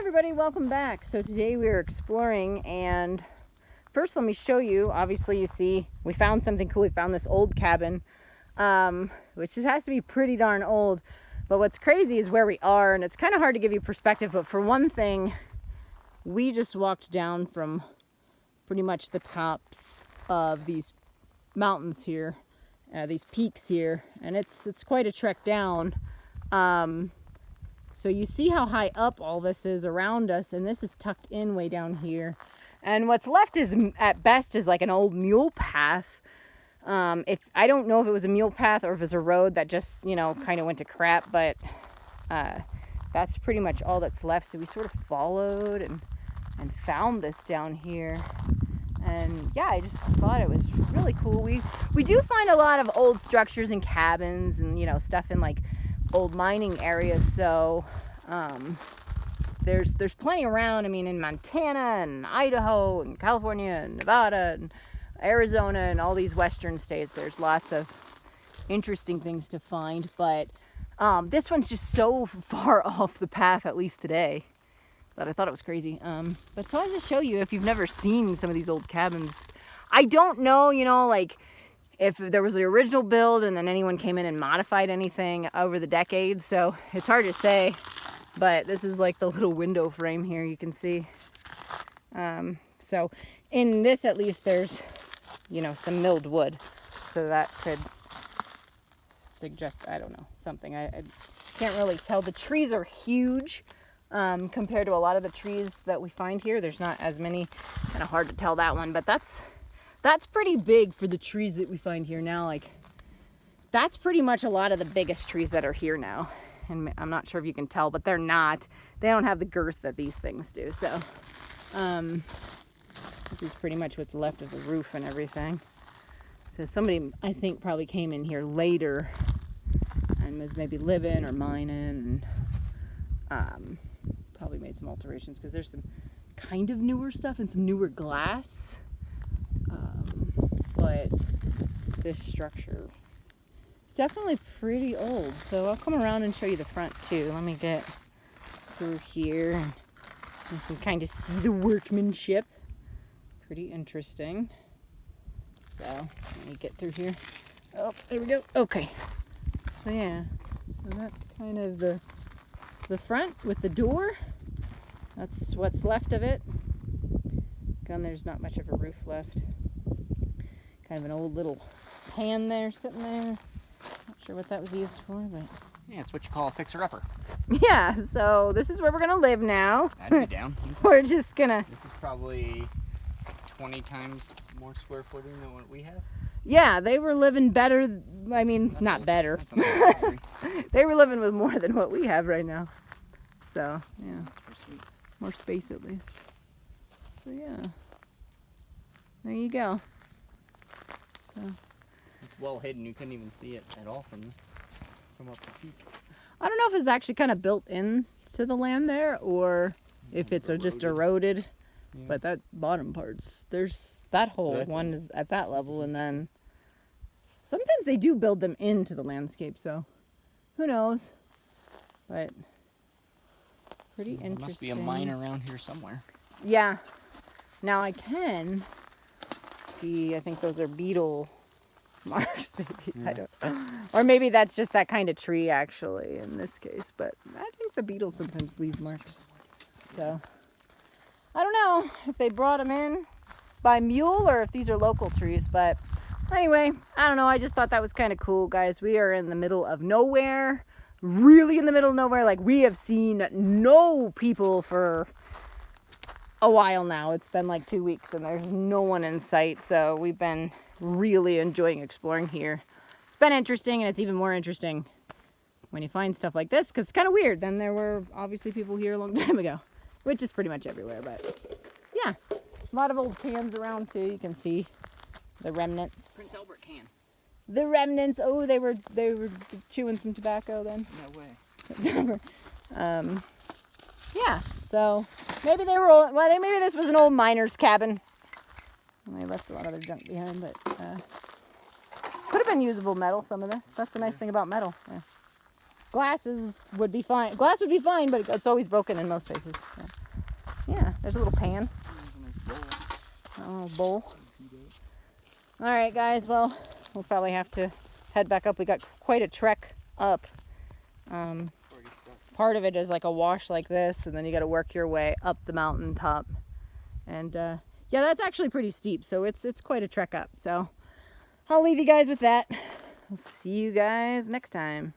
Everybody, welcome back. So today we are exploring, and first let me show you. Obviously you see we found something cool. We found this old cabin, which just has to be pretty darn old. But what's crazy is where we are, and it's kind of hard to give you perspective. But for one thing, we just walked down from pretty much the tops of these mountains here, these peaks here, and it's quite a trek down. So you see how high up all this is around us, and this is tucked in way down here. And what's left is, at best, is like an old mule path. I don't know if it was a mule path or if it was a road that just, kind of went to crap, but that's pretty much all that's left. So we sort of followed and found this down here. And yeah, I just thought it was really cool. We do find a lot of old structures and cabins and, stuff in like old mining areas, so there's plenty around. I mean, in Montana and Idaho and California and Nevada and Arizona and all these western states, there's lots of interesting things to find, but this one's just so far off the path, at least today, that I thought it was crazy. But so I wanted to show you, if you've never seen some of these old cabins. I don't know, like if there was the original build and then anyone came in and modified anything over the decades, so it's hard to say. But this is like the little window frame here, you can see. So in this, at least, there's some milled wood, so that could suggest, I don't know, something. I can't really tell. The trees are huge compared to a lot of the trees that we find here. There's not as many. Kind of hard to tell that one, but that's pretty big for the trees that we find here now. Like, that's pretty much a lot of the biggest trees that are here now. And I'm not sure if you can tell, but they don't have the girth that these things do. So, this is pretty much what's left of the roof and everything. So somebody, I think, probably came in here later and was maybe living or mining, and probably made some alterations, because there's some kind of newer stuff and some newer glass. But this structure is definitely pretty old. So I'll come around and show you the front too. Let me get through here and you can kind of see the workmanship. Pretty interesting. So let me get through here. Oh, there we go. Okay. So yeah, so that's kind of the front with the door. That's what's left of it. Again, there's not much of a roof left. Kind of an old little pan there, sitting there. Not sure what that was used for, but yeah, it's what you call a fixer-upper. Yeah, so this is where we're gonna live now. I'd be down. We're just gonna. This is probably 20 times more square footing than what we have. Yeah, they were living better. I mean, not better. They were living with more than what we have right now. So yeah, that's pretty sweet. More space at least. So yeah, there you go. So it's well hidden. You couldn't even see it at all from up the peak. I don't know if it's actually kind of built in to the land there, or if it's just eroded. Yeah. But that bottom part's, there's that whole one is at that level, and then sometimes they do build them into the landscape, so who knows. But pretty interesting. There must be a mine around here somewhere. Yeah. Now I can see, I think those are beetle marks, maybe. Yeah. I don't know. Or maybe that's just that kind of tree, actually, in this case. But I think the beetles sometimes leave marks. So I don't know if they brought them in by mule or if these are local trees. But anyway, I don't know. I just thought that was kind of cool, guys. We are in the middle of nowhere. Really in the middle of nowhere. Like, we have seen no people for a while now. It's been like 2 weeks and there's no one in sight. So we've been really enjoying exploring here. It's been interesting, and it's even more interesting when you find stuff like this, because it's kind of weird. Then there were obviously people here a long time ago, which is pretty much everywhere. But yeah, a lot of old cans around too. You can see the remnants. Prince Albert can. The remnants. Oh, they were chewing some tobacco then. No way. Yeah. So maybe they were old. Well, maybe this was an old miner's cabin. And they left a lot of their junk behind, but could have been usable metal. Some of this. That's the nice thing about metal. Yeah. Glass would be fine. Glass would be fine, but it's always broken in most places. Yeah. Yeah, there's a little pan, There's a nice bowl. a little bowl. All right, guys. Well, we'll probably have to head back up. We got quite a trek up. Part of it is like a wash like this, and then you got to work your way up the mountaintop. And yeah, that's actually pretty steep, so it's quite a trek up. So I'll leave you guys with that. I'll see you guys next time.